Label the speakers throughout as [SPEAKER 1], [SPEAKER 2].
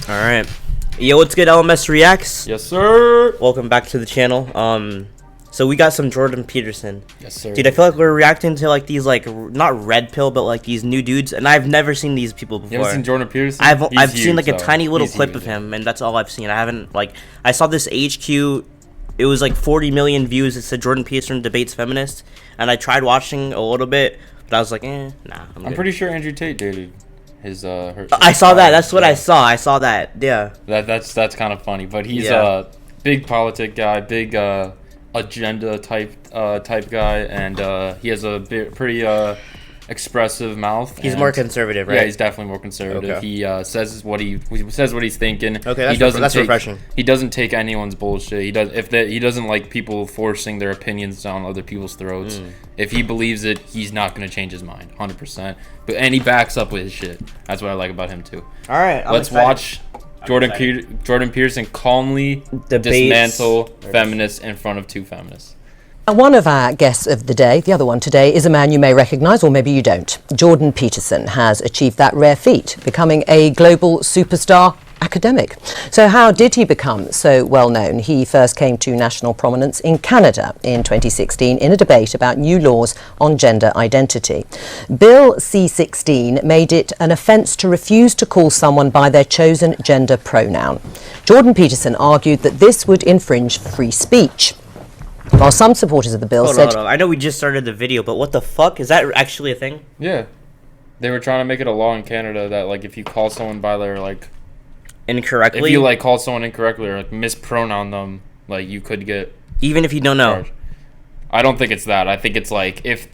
[SPEAKER 1] All right. Yo, what's good, LMS Reacts?
[SPEAKER 2] Yes, sir.
[SPEAKER 1] Welcome back to the channel. So we got some Jordan Peterson.
[SPEAKER 2] Yes, sir.
[SPEAKER 1] Dude, I feel like we're reacting to like these not red pill, but like these new dudes, and I've never seen these people before.
[SPEAKER 2] You haven't seen Jordan Peterson?
[SPEAKER 1] I've seen like a tiny little clip of him, and that's all I've seen. I haven't I saw this HQ. It was like 40 million views. It said Jordan Peterson debates feminists, and I tried watching a little bit, but I was like, nah. I'm
[SPEAKER 2] pretty sure Andrew Tate dated his
[SPEAKER 1] I saw that. That's what I saw. I saw that. Yeah.
[SPEAKER 2] That's kind of funny, but he's a big politic guy, big agenda type guy, and he has a pretty expressive mouth.
[SPEAKER 1] He's more conservative, right?
[SPEAKER 2] Yeah, he's definitely more conservative. Okay. He says what he's thinking.
[SPEAKER 1] Okay, that's refreshing.
[SPEAKER 2] He doesn't take anyone's bullshit. He doesn't like people forcing their opinions down other people's throats. If he believes it, he's not gonna change his mind, 100%. And he backs up with his shit. That's what I like about him too.
[SPEAKER 1] All right,
[SPEAKER 2] let's watch Jordan Peterson calmly dismantle feminists in front of two feminists.
[SPEAKER 3] One of our guests of the day, the other one today, is a man you may recognise, or maybe you don't. Jordan Peterson has achieved that rare feat, becoming a global superstar academic. So how did he become so well known? He first came to national prominence in Canada in 2016 in a debate about new laws on gender identity. Bill C-16 made it an offence to refuse to call someone by their chosen gender pronoun. Jordan Peterson argued that this would infringe free speech. While some supporters of the bill said...
[SPEAKER 1] Hold on. I know we just started the video, but what the fuck? Is that actually a thing?
[SPEAKER 2] Yeah. They were trying to make it a law in Canada that, like, if you call someone by their, like...
[SPEAKER 1] Incorrectly?
[SPEAKER 2] If you, like, call someone incorrectly or, like, mispronoun them, like, you could get...
[SPEAKER 1] Even if you don't know?
[SPEAKER 2] I don't think it's that. I think it's, like, if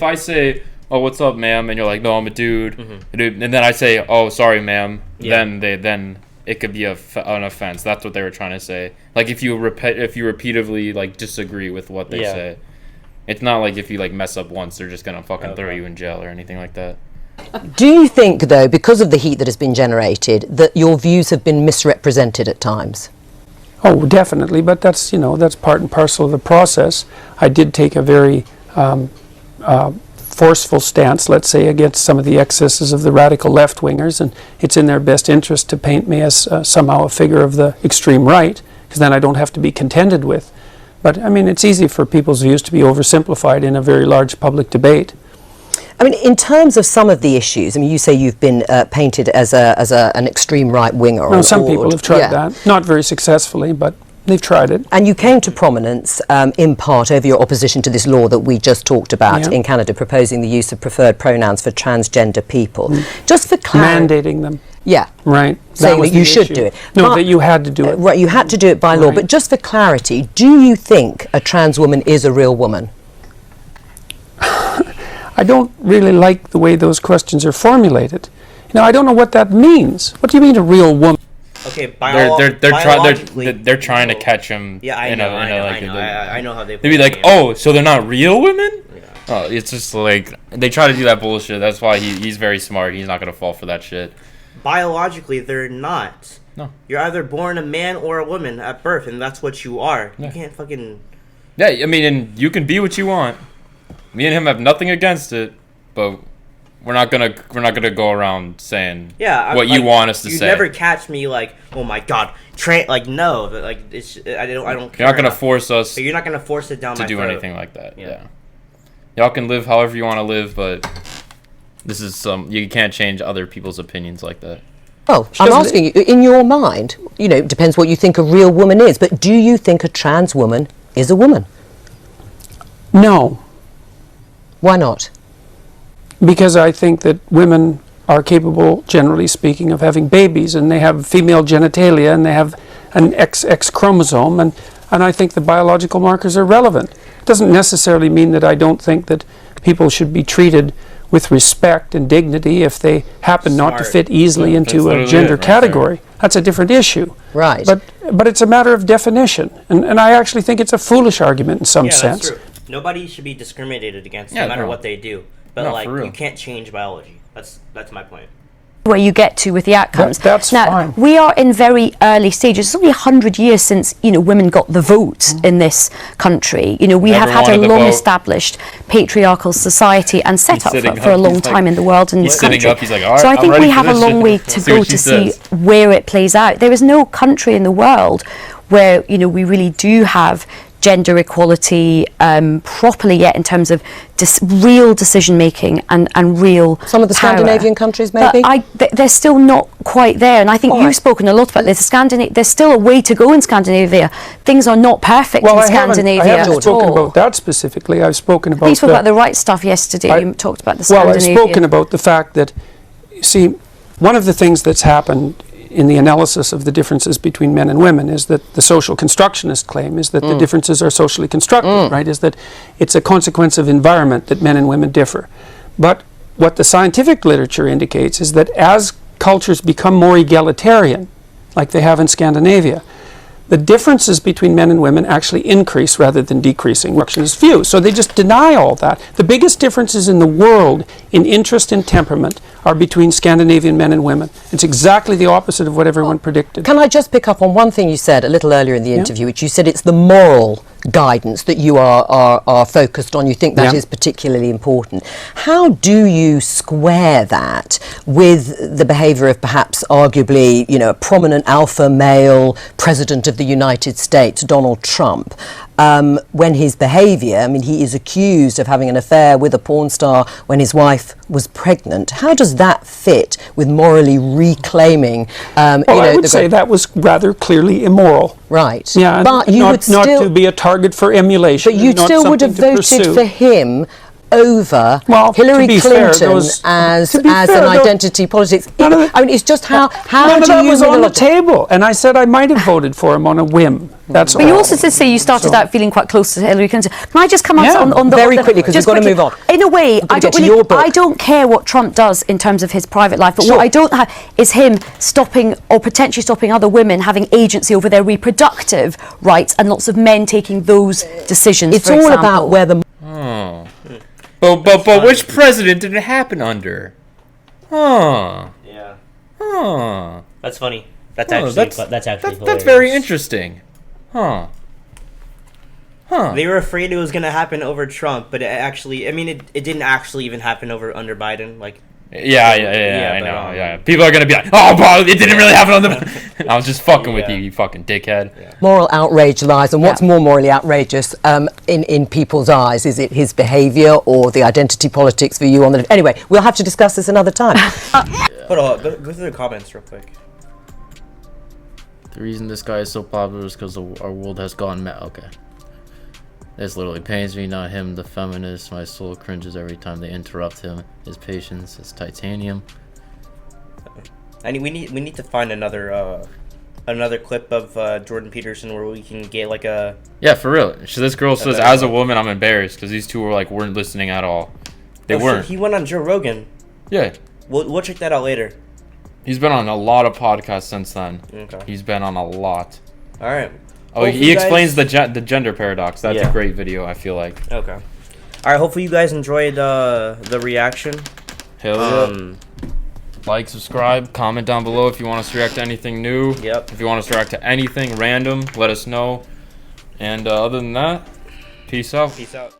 [SPEAKER 2] I say, oh, what's up, ma'am? And you're like, no, I'm a dude. And then I say, oh, sorry, ma'am. Yeah. Then it could be an offense. That's what they were trying to say. Like, if you repeatedly like disagree with what they say, it's not like if you like mess up once, they're just gonna fucking throw you in jail or anything like that.
[SPEAKER 3] Do you think, though, because of the heat that has been generated, that your views have been misrepresented at times?
[SPEAKER 4] Oh, definitely. But that's that's part and parcel of the process. I did take a very forceful stance, let's say, against some of the excesses of the radical left-wingers, and it's in their best interest to paint me as somehow a figure of the extreme right, because then I don't have to be contended with. But, I mean, it's easy for people's views to be oversimplified in a very large public debate.
[SPEAKER 3] I mean, in terms of some of the issues, I mean, you say you've been painted as an extreme right-winger.
[SPEAKER 4] No, some people have tried that, not very successfully, but they've tried it.
[SPEAKER 3] And you came to prominence in part over your opposition to this law that we just talked about in Canada, proposing the use of preferred pronouns for transgender people. Just for clarity.
[SPEAKER 4] Mandating them.
[SPEAKER 3] Yeah.
[SPEAKER 4] Right.
[SPEAKER 3] Saying that you should do it.
[SPEAKER 4] No, that you had to do it.
[SPEAKER 3] Right, you had to do it by law. But just for clarity, do you think a trans woman is a real woman?
[SPEAKER 4] I don't really like the way those questions are formulated. I don't know what that means. What do you mean a real woman?
[SPEAKER 1] Okay,
[SPEAKER 2] they're trying to catch him.
[SPEAKER 1] Yeah, I know how they.
[SPEAKER 2] They'd be like, oh, so they're not real women? Yeah. Oh, it's just like they try to do that bullshit. That's why he's very smart. He's not gonna fall for that shit.
[SPEAKER 1] Biologically, they're not.
[SPEAKER 2] No.
[SPEAKER 1] You're either born a man or a woman at birth, and that's what you are. You can't fucking.
[SPEAKER 2] Yeah, I mean, and you can be what you want. Me and him have nothing against it, but we're not gonna go around saying what you want us to say.
[SPEAKER 1] You never catch me like, oh my god, no, like it's I don't care.
[SPEAKER 2] You're not gonna force us.
[SPEAKER 1] But you're not gonna force it down
[SPEAKER 2] to
[SPEAKER 1] my
[SPEAKER 2] do
[SPEAKER 1] throat.
[SPEAKER 2] anything like that. Yeah. Y'all can live however you want to live, but this is you can't change other people's opinions like that.
[SPEAKER 3] Oh, I'm asking you, in your mind, it depends what you think a real woman is, but do you think a trans woman is a woman?
[SPEAKER 4] No.
[SPEAKER 3] Why not?
[SPEAKER 4] Because I think that women are capable, generally speaking, of having babies, and they have female genitalia, and they have an XX chromosome, and I think the biological markers are relevant. It doesn't necessarily mean that I don't think that people should be treated with respect and dignity if they happen not to fit easily into a gender category. That's a different issue.
[SPEAKER 3] Right.
[SPEAKER 4] But it's a matter of definition, and I actually think it's a foolish argument in some sense.
[SPEAKER 1] That's true. Nobody should be discriminated against, no matter what they do. But you can't change biology. That's my point.
[SPEAKER 5] where you get to with the outcomes.
[SPEAKER 4] That's
[SPEAKER 5] now,
[SPEAKER 4] fine.
[SPEAKER 5] we are in very early stages. It's only 100 years since, you know, women got the vote in this country. You know, we
[SPEAKER 2] Never
[SPEAKER 5] have had a
[SPEAKER 2] wanted the vote.
[SPEAKER 5] long-established patriarchal society and set up
[SPEAKER 2] sitting
[SPEAKER 5] for a
[SPEAKER 2] up,
[SPEAKER 5] long
[SPEAKER 2] he's
[SPEAKER 5] time
[SPEAKER 2] like-
[SPEAKER 5] in the world and
[SPEAKER 2] he's
[SPEAKER 5] this
[SPEAKER 2] sitting
[SPEAKER 5] country.
[SPEAKER 2] up, he's like, "All right,
[SPEAKER 5] so I
[SPEAKER 2] I'm
[SPEAKER 5] think
[SPEAKER 2] ready
[SPEAKER 5] we
[SPEAKER 2] for
[SPEAKER 5] have a
[SPEAKER 2] this
[SPEAKER 5] long
[SPEAKER 2] shit."
[SPEAKER 5] way to
[SPEAKER 2] See
[SPEAKER 5] go
[SPEAKER 2] what she
[SPEAKER 5] to see
[SPEAKER 2] says.
[SPEAKER 5] where it plays out. There is no country in the world where, you know, we really do have gender equality properly yet in terms of real decision making and real
[SPEAKER 3] Some of the
[SPEAKER 5] power.
[SPEAKER 3] Scandinavian countries, maybe?
[SPEAKER 5] But they're still not quite there, and I think you've spoken a lot about this. There's still a way to go in Scandinavia. Things are not perfect
[SPEAKER 4] Well,
[SPEAKER 5] in
[SPEAKER 4] I
[SPEAKER 5] Scandinavia
[SPEAKER 4] haven't
[SPEAKER 5] at
[SPEAKER 4] spoken
[SPEAKER 5] all.
[SPEAKER 4] about that specifically. I've spoken about
[SPEAKER 5] You spoke about the right stuff yesterday. You talked about the
[SPEAKER 4] Well,
[SPEAKER 5] Scandinavian.
[SPEAKER 4] I've spoken about the fact that, see, one of the things that's happened in the analysis of the differences between men and women is that the social constructionist claim is that the differences are socially constructed, right? Is that it's a consequence of environment that men and women differ. But what the scientific literature indicates is that as cultures become more egalitarian, like they have in Scandinavia, the differences between men and women actually increase rather than decreasing. Reductionist view. So they just deny all that. The biggest differences in the world in interest and temperament are between Scandinavian men and women. It's exactly the opposite of what everyone predicted.
[SPEAKER 3] Can I just pick up on one thing you said a little earlier in the interview, which you said it's the moral guidance that you are focused on. You think that is particularly important. How do you square that with the behaviour of perhaps arguably, you know, a prominent alpha male president of the United States, Donald Trump, when his behaviour, I mean, he is accused of having an affair with a porn star when his wife was pregnant. How does that fit with morally reclaiming?
[SPEAKER 4] Well, I would say that was rather clearly immoral.
[SPEAKER 3] Right.
[SPEAKER 4] Yeah,
[SPEAKER 3] but you would
[SPEAKER 4] not
[SPEAKER 3] still
[SPEAKER 4] to be a target for emulation.
[SPEAKER 3] But you
[SPEAKER 4] and not
[SPEAKER 3] still would have
[SPEAKER 4] something to
[SPEAKER 3] voted
[SPEAKER 4] pursue.
[SPEAKER 3] for him over
[SPEAKER 4] Well,
[SPEAKER 3] Hillary
[SPEAKER 4] to be fair,
[SPEAKER 3] Clinton
[SPEAKER 4] those-
[SPEAKER 3] as
[SPEAKER 4] to be
[SPEAKER 3] an
[SPEAKER 4] fair,
[SPEAKER 3] identity politics.
[SPEAKER 4] none of
[SPEAKER 3] I mean, it's just how
[SPEAKER 4] None of
[SPEAKER 3] do
[SPEAKER 4] that
[SPEAKER 3] you
[SPEAKER 4] was on the
[SPEAKER 3] look-
[SPEAKER 4] table, and I said I might have voted for him on a whim. That's
[SPEAKER 5] But
[SPEAKER 4] all.
[SPEAKER 5] you also did say you started out feeling quite close to Hillary Clinton. Can I just come
[SPEAKER 4] Yeah.
[SPEAKER 5] on the
[SPEAKER 3] Very quickly, 'cause
[SPEAKER 5] just
[SPEAKER 3] we've got to
[SPEAKER 5] quickly.
[SPEAKER 3] move on.
[SPEAKER 5] In a way,
[SPEAKER 3] We've got
[SPEAKER 5] I
[SPEAKER 3] to
[SPEAKER 5] don't
[SPEAKER 3] get to your book.
[SPEAKER 5] I don't care what Trump does in terms of his private life, but
[SPEAKER 3] Sure.
[SPEAKER 5] what I don't have is him stopping or potentially stopping other women having agency over their reproductive rights and lots of men taking those decisions.
[SPEAKER 3] It's
[SPEAKER 5] for
[SPEAKER 3] all
[SPEAKER 5] example.
[SPEAKER 3] about where the
[SPEAKER 2] Oh. But which president did it happen under? Huh.
[SPEAKER 1] Yeah,
[SPEAKER 2] Huh.
[SPEAKER 1] that's funny. That's
[SPEAKER 2] Oh,
[SPEAKER 1] actually that's actually
[SPEAKER 2] that's very interesting. Huh. Huh.
[SPEAKER 1] They were afraid it was gonna happen over Trump, but it actually, I mean, it didn't actually even happen under Biden. Like,
[SPEAKER 2] Yeah, I
[SPEAKER 1] but,
[SPEAKER 2] know. Yeah, people are gonna be like, "Oh, bro, it didn't really happen on the." I was just fucking with you, you fucking dickhead.
[SPEAKER 3] moral outrage lies, and what's more morally outrageous in people's eyes? Is it his behaviour or the identity politics for you on the... Anyway, we'll have to discuss this another time.
[SPEAKER 1] hold on, go through the comments real quick.
[SPEAKER 6] The reason this guy is so popular is because our world has gone mad. Okay. This literally pains me, not him, the feminist. My soul cringes every time they interrupt him. His patience is titanium.
[SPEAKER 1] We need to find another clip of Jordan Peterson where we can get like a...
[SPEAKER 2] Yeah, for real. So this girl says, as a woman, I'm embarrassed because these two weren't listening at all. They weren't.
[SPEAKER 1] He went on Joe Rogan.
[SPEAKER 2] Yeah.
[SPEAKER 1] We'll check that out later.
[SPEAKER 2] He's been on a lot of podcasts since then.
[SPEAKER 1] Okay.
[SPEAKER 2] He's been on a lot.
[SPEAKER 1] All right.
[SPEAKER 2] Oh,
[SPEAKER 1] Hopefully
[SPEAKER 2] he
[SPEAKER 1] you guys-
[SPEAKER 2] explains the gender paradox. That's
[SPEAKER 1] Yeah.
[SPEAKER 2] a great video, I feel like.
[SPEAKER 1] Okay. All right. Hopefully you guys enjoyed the reaction.
[SPEAKER 2] Hell yeah. Like, subscribe, comment down below if you want us to react to anything new.
[SPEAKER 1] Yep.
[SPEAKER 2] If you want us to react to anything random, let us know. And other than that, peace out.
[SPEAKER 1] Peace out.